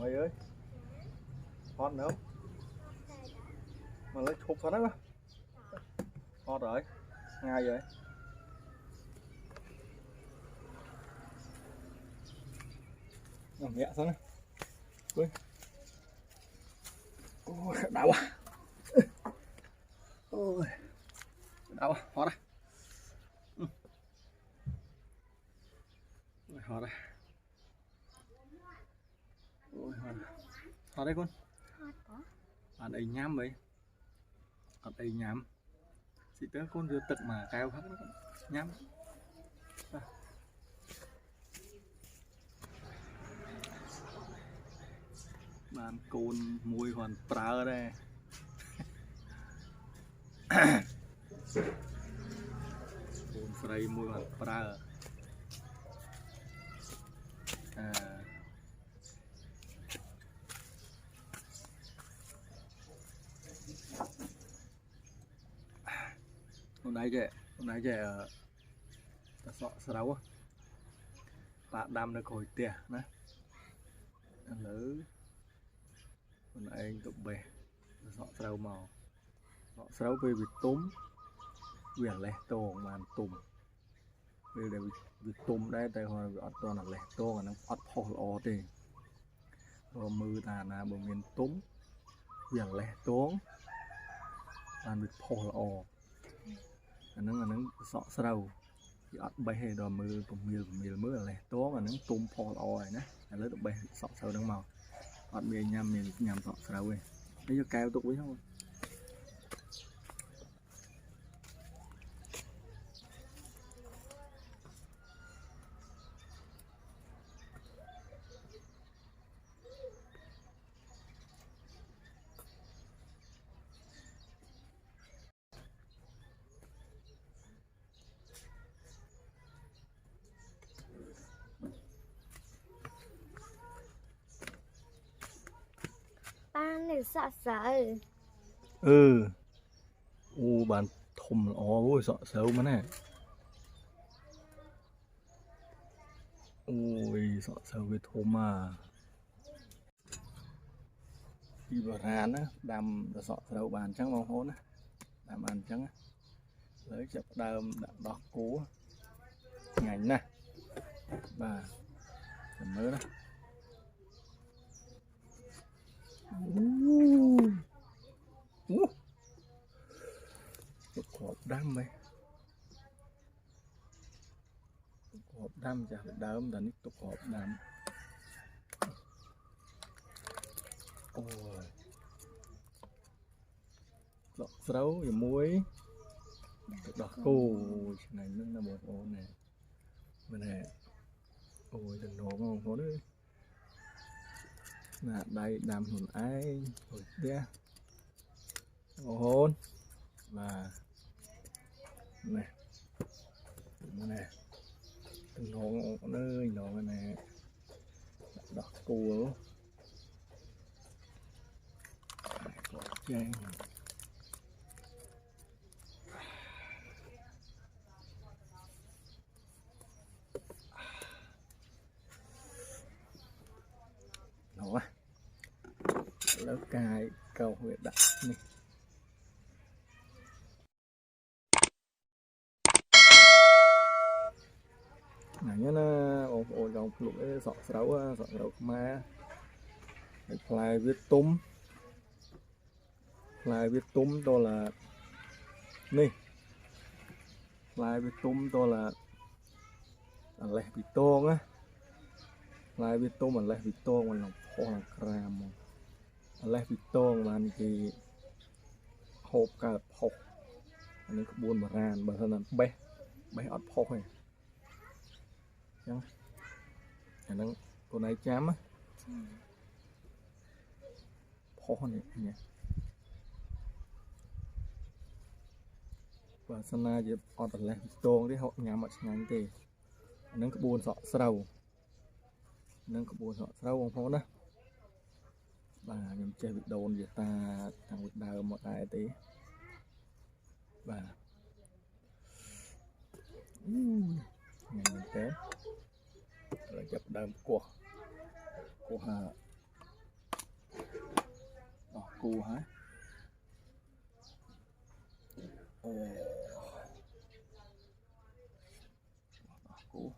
mày ơi hot nữa mà lấy chụp thật đấy hot rồi ngay vậy mẹ xuống đây ôi đau à ôi đau à hot đây hot đây ôi hot đấy con ở đây nhám vậy ở đây nhám chị tớ con vừa tật mà cao khắc nó nhám bàn côn mùi hoàn prơ đây côn frey mùi hoàn prơ hôm nay chị ta sọ sấu bạn đam được hồi tiền nè lỡ hôm nay anh tụi bè sọ sấu màu sọ sấu về vịt túm quyền lẻ tô màn tùm về để vịt túm đây tại hồi ọt toàn là lẻ tô mà nó ọt phò lò thì rồi mưa tà là bờ miền túm quyền lẻ tố màn vịt phò lò nó sọ sấu thì ọt bay hay rồi mưa cùng miều mưa lẻ tố mà nó túm phò lò này nè lấy tụi bè sọ sấu đang màu ọt miền nhằm sọ sấu ấy lấy cho cao tụi quý không này sợ sợ bàn thùng ôi sợ sấu mà nè ôi sợ sấu cái thùng mà đi vào rán á đầm sợ sấu bàn trắng màu hôn á đầm bàn trắng á lấy chập đầm đỏ cú ngành nè và mới đó tục hộp đâm vậy hộp đâm chả phải đâm là nít tục hộp đâm ôi lọc sấu và muối đỏ cô này nó là một ô này bên này ôi đừng nổ không có đấy là đây đàm hồn ai hồi kia hôn và này này nổ nơi nổ này đỏ cua trang nổ lớp cài cầu huyệt đặt này này nhá nó ôi dòng lục cái sọ sấu ma fly viết túm tôi là nè fly viết túm tôi là lẻ bị tôn á fly viết túm là lẻ bị tôn mà lòng phò là gram lẻ bị tôn mà thì hộp cả hộp anh ấy có buồn mà ràn bởi thân là bé ọt phò này chẳng khả năng con này chám á phò này nhỉ và sân na chỉ ọt là tôn đấy họ nhà mặt ngắn thì nâng cái buồn sọ sầu nâng cái buồn sọ sầu không phó đó và nhầm chơi bị đồn vậy ta thằng việc đào một đại tí và ngày té lại chập đầm của hà cù hả? Ồ, đỏ cù.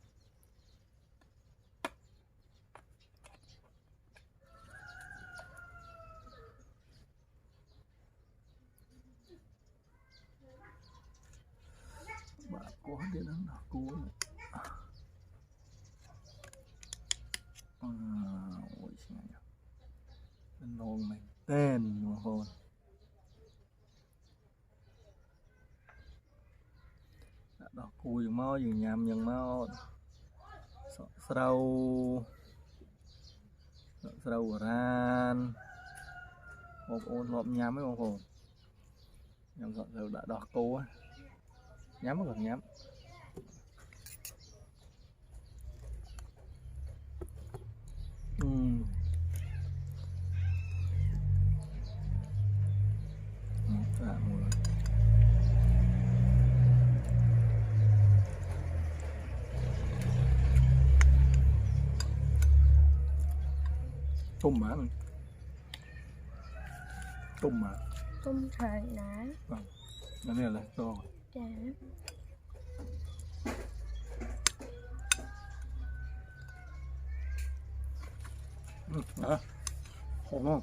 Bà có đi đó đỏ cù này. Ôi trời ơi, ngon mày tên mà hồn. Đỏ cù dừng máu dừng nhằm dừng máu sâu sâu ran một ôn hộp nhắm mấy con hồn nhắm dọn rồi đã đỏ cù á nhắm còn nhắm tôm mà tôm thời đã cái này là to dạ đó hồn không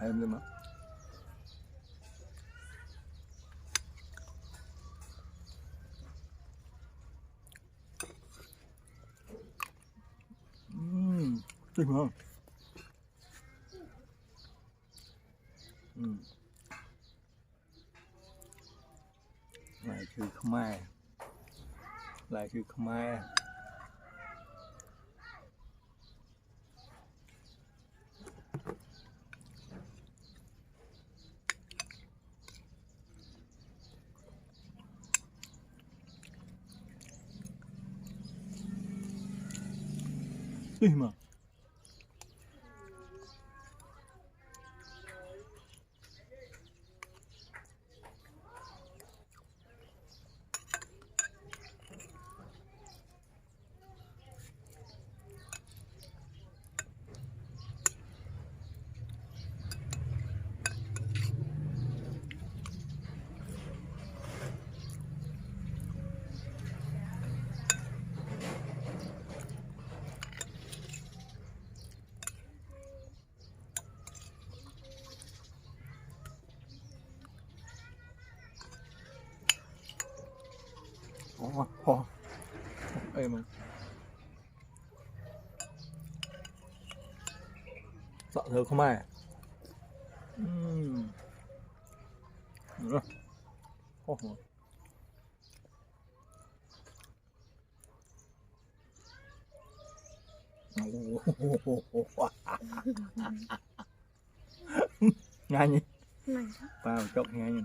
em lên mà thích không lại chữ Khmer lại chữ Khmer thích mà em mà sợ thơ không ai ngay nhỉ vào chọc ngay nhỉ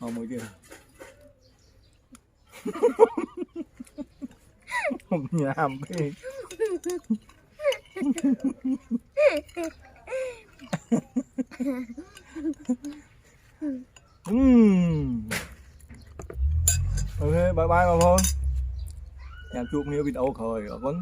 không mới chưa không nhàm đi ok bye bye bà con chào chuột nhiều video khởi vẫn